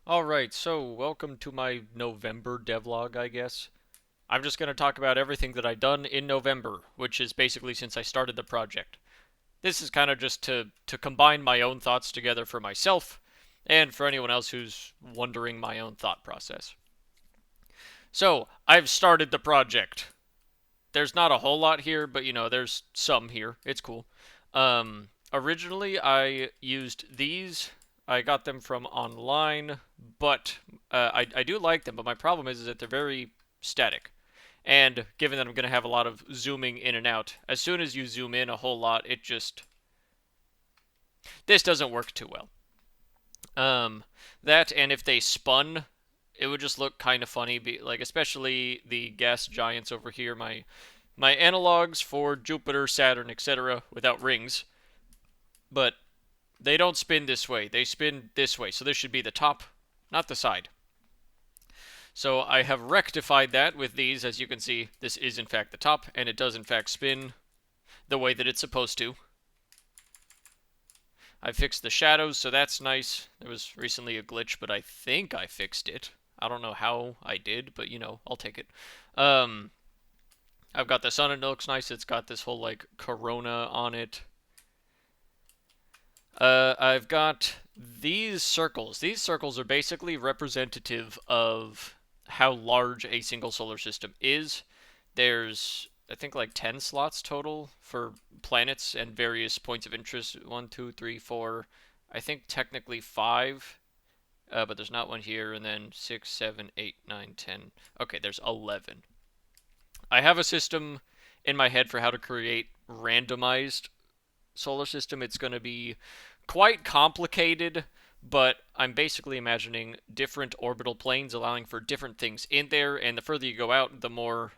Alright, so welcome to my November devlog, I guess. I'm just going to talk about everything that I've done in November, which is basically since I started the project. This is kind of just to combine my own thoughts together for myself, and for anyone else who's wondering my own thought process. So, I've started the project. There's not a whole lot here, but there's some here. It's cool. Originally, I used these. I got them from online, but I do like them. But my problem is that they're very static. And given that I'm going to have a lot of zooming in and out, as soon as you zoom in a whole lot, this doesn't work too well. Um, that and if they spun, it would just look kind of funny. Like especially the gas giants over here, my analogs for Jupiter, Saturn, etc. without rings, but they don't spin this way. They spin this way. So this should be the top, not the side. So I have rectified that with these. As you can see, this is in fact the top, and it does in fact spin the way that it's supposed to. I fixed the shadows, so that's nice. There was recently a glitch, but I think I fixed it. I don't know how I did, but I'll take it. Um, I've got the sun, and it looks nice. It's got this whole like corona on it. I've got these circles. These circles are basically representative of how large a single solar system is. There's, I think, like 10 slots total for planets and various points of interest. One, two, three, four. I think technically five, but there's not one here. And then 6, 7, 8, 9, 10. Okay, there's 11. I have a system in my head for how to create randomized solar system. It's going to be quite complicated, but I'm basically imagining different orbital planes allowing for different things in there, and the further you go out, the more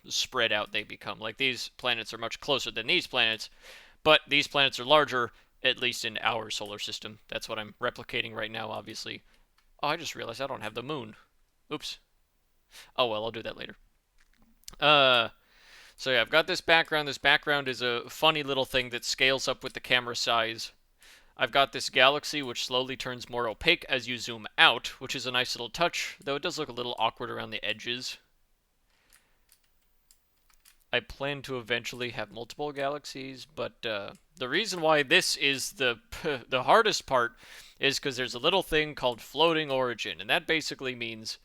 spread out they become. Like these planets are much closer than these planets, but these planets are larger, at least in our solar system. That's what I'm replicating right now, obviously. Oh, I just realized I don't have the moon. Oops. Oh well, I'll do that later. Uh, so yeah, I've got this background. This background is a funny little thing that scales up with the camera size. I've got this galaxy which slowly turns more opaque as you zoom out, which is a nice little touch, though it does look a little awkward around the edges. I plan to eventually have multiple galaxies, but the reason why this is the hardest part is because there's a little thing called floating origin, and that basically means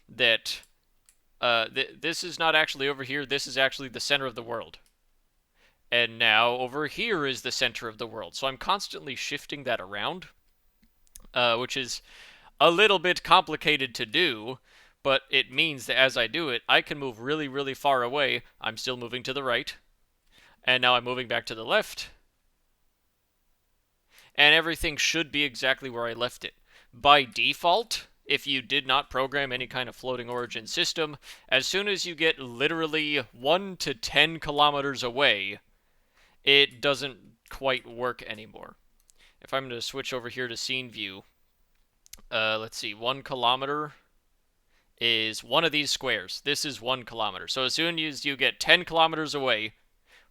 that this is not actually over here. This is actually the center of the world. And now over here is the center of the world. So I'm constantly shifting that around, which is a little bit complicated to do, but it means that as I do it, I can move really, really far away. I'm still moving to the right, and now I'm moving back to the left, and everything should be exactly where I left it. By default, if you did not program any kind of floating origin system, as soon as you get literally 1 to 10 kilometers away, it doesn't quite work anymore. If I'm going to switch over here to scene view, let's see, 1 kilometer is one of these squares. This is 1 kilometer. So as soon as you get 10 kilometers away,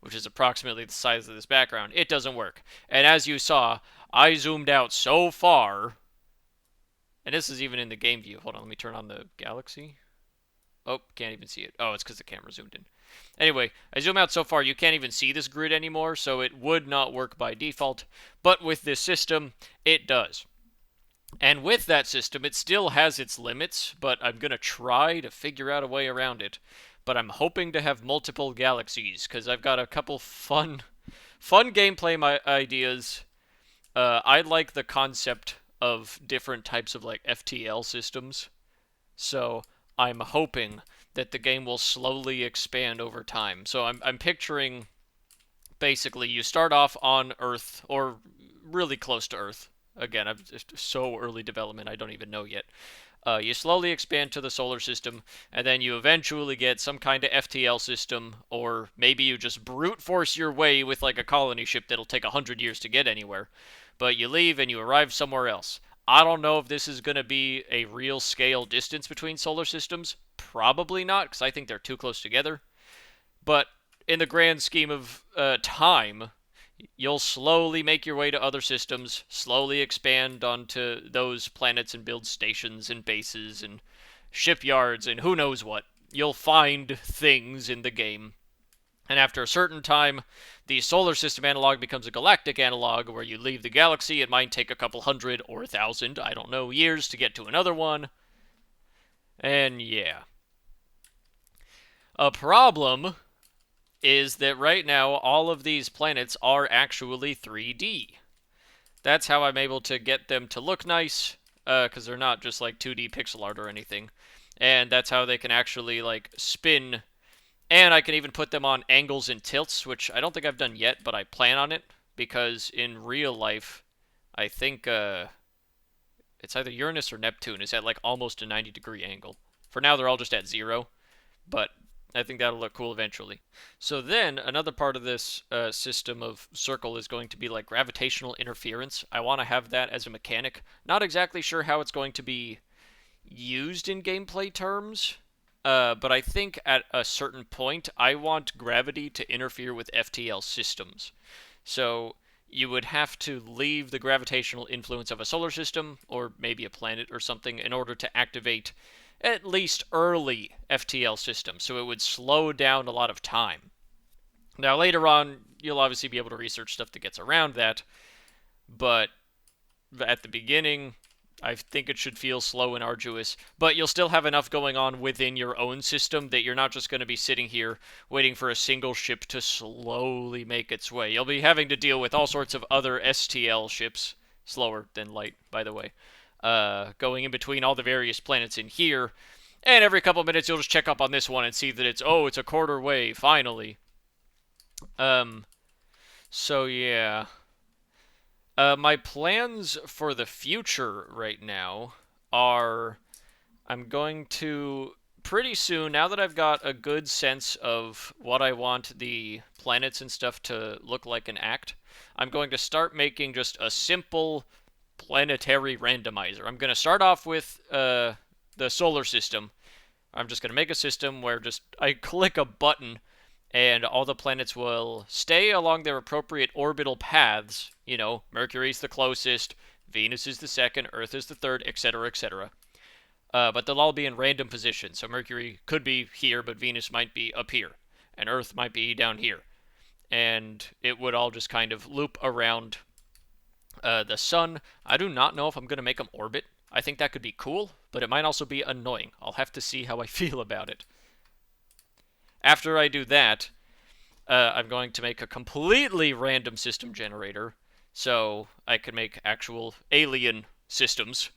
which is approximately the size of this background, it doesn't work. And as you saw, I zoomed out so far, and this is even in the game view. Hold on, let me turn on the galaxy. Oh, can't even see it. Oh, it's because the camera zoomed in. Anyway, I zoom out so far you can't even see this grid anymore, so it would not work by default. But with this system, it does. And with that system, it still has its limits, but I'm going to try to figure out a way around it. But I'm hoping to have multiple galaxies, because I've got a couple fun gameplay ideas. I like the concept of different types of like FTL systems. So I'm hoping that the game will slowly expand over time. So I'm picturing basically you start off on Earth or really close to Earth. Again, I'm just so early development, I don't even know yet. You slowly expand to the solar system, and then you eventually get some kind of FTL system, or maybe you just brute force your way with like a colony ship that'll take 100 years to get anywhere. But you leave and you arrive somewhere else. I don't know if this is going to be a real scale distance between solar systems. Probably not, because I think they're too close together. But in the grand scheme of time, You'll slowly make your way to other systems, slowly expand onto those planets and build stations and bases and shipyards and who knows what. You'll find things in the game. And after a certain time, the solar system analog becomes a galactic analog where you leave the galaxy. It might take a couple hundred or 1,000, I don't know, years to get to another one. And yeah. A problem is that right now all of these planets are actually 3D. That's how I'm able to get them to look nice, because they're not just like 2D pixel art or anything. And that's how they can actually like spin. And I can even put them on angles and tilts, which I don't think I've done yet, but I plan on it, because in real life, I think it's either Uranus or Neptune is at like almost a 90-degree angle. For now, they're all just at 0, but I think that'll look cool eventually. So then, another part of this system of circle is going to be like gravitational interference. I want to have that as a mechanic. Not exactly sure how it's going to be used in gameplay terms, but I think at a certain point, I want gravity to interfere with FTL systems. So you would have to leave the gravitational influence of a solar system, or maybe a planet or something, in order to activate at least early FTL systems. So it would slow down a lot of time. Now, later on, you'll obviously be able to research stuff that gets around that, but at the beginning, I think it should feel slow and arduous, but you'll still have enough going on within your own system that you're not just going to be sitting here waiting for a single ship to slowly make its way. You'll be having to deal with all sorts of other STL ships, slower than light, by the way, going in between all the various planets in here, and every couple minutes you'll just check up on this one and see that it's a quarter way, finally. Um, so yeah. My plans for the future right now are I'm going to pretty soon, now that I've got a good sense of what I want the planets and stuff to look like and act, I'm going to start making just a simple planetary randomizer. I'm going to start off with the solar system. I'm just going to make a system where just I click a button and all the planets will stay along their appropriate orbital paths. You know, Mercury's the closest, Venus is the second, Earth is the third, etc., etc. But they'll all be in random positions. So Mercury could be here, but Venus might be up here, and Earth might be down here. And it would all just kind of loop around the sun. I do not know if I'm going to make them orbit. I think that could be cool, but it might also be annoying. I'll have to see how I feel about it. After I do that, I'm going to make a completely random system generator, so I can make actual alien systems.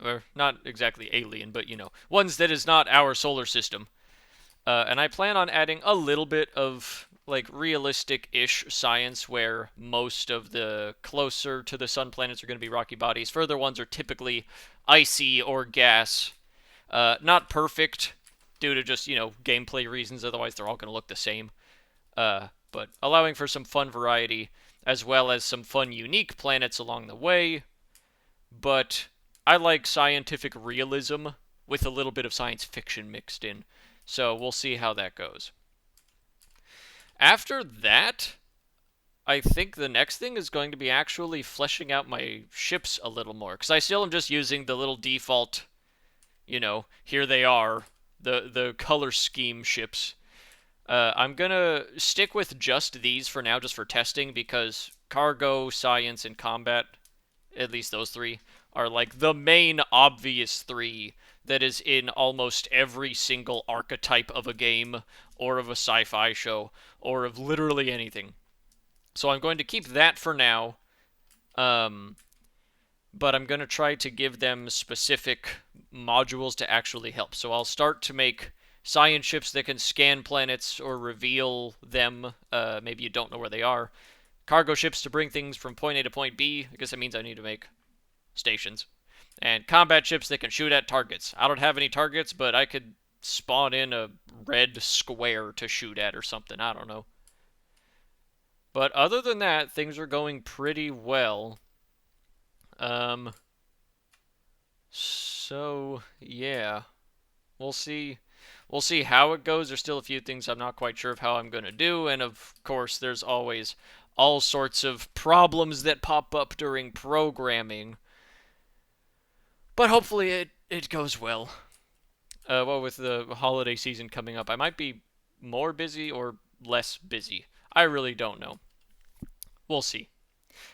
Or not exactly alien, but ones that is not our solar system. And I plan on adding a little bit of like realistic-ish science where most of the closer to the sun planets are going to be rocky bodies. Further ones are typically icy or gas. Not perfect due to just, gameplay reasons, otherwise they're all going to look the same. But allowing for some fun variety, as well as some fun unique planets along the way. But I like scientific realism with a little bit of science fiction mixed in. So we'll see how that goes. After that, I think the next thing is going to be actually fleshing out my ships a little more. Because I still am just using the little default, here they are, the color scheme ships. I'm going to stick with just these for now, just for testing, because cargo, science, and combat, at least those three, are like the main obvious three that is in almost every single archetype of a game, or of a sci-fi show, or of literally anything. So I'm going to keep that for now, but I'm going to try to give them specific modules to actually help. So I'll start to make science ships that can scan planets or reveal them. Maybe you don't know where they are. Cargo ships to bring things from point A to point B. I guess that means I need to make stations. And combat ships that can shoot at targets. I don't have any targets, but I could spawn in a red square to shoot at or something. I don't know. But other than that, things are going pretty well. So yeah, we'll see. We'll see how it goes. There's still a few things I'm not quite sure of how I'm going to do, and of course, there's always all sorts of problems that pop up during programming. But hopefully it goes well. Well, with the holiday season coming up, I might be more busy or less busy. I really don't know. We'll see.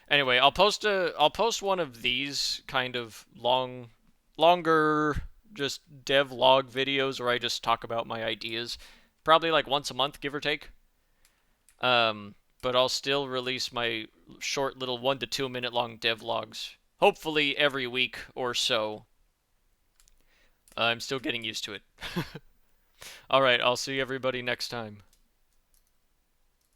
Anyway, I'll post one of these kind of longer just devlog videos where I just talk about my ideas, probably like once a month, give or take. But I'll still release my short little 1 to 2 minute long devlogs, hopefully every week or so. I'm still getting used to it. All right, I'll see everybody next time.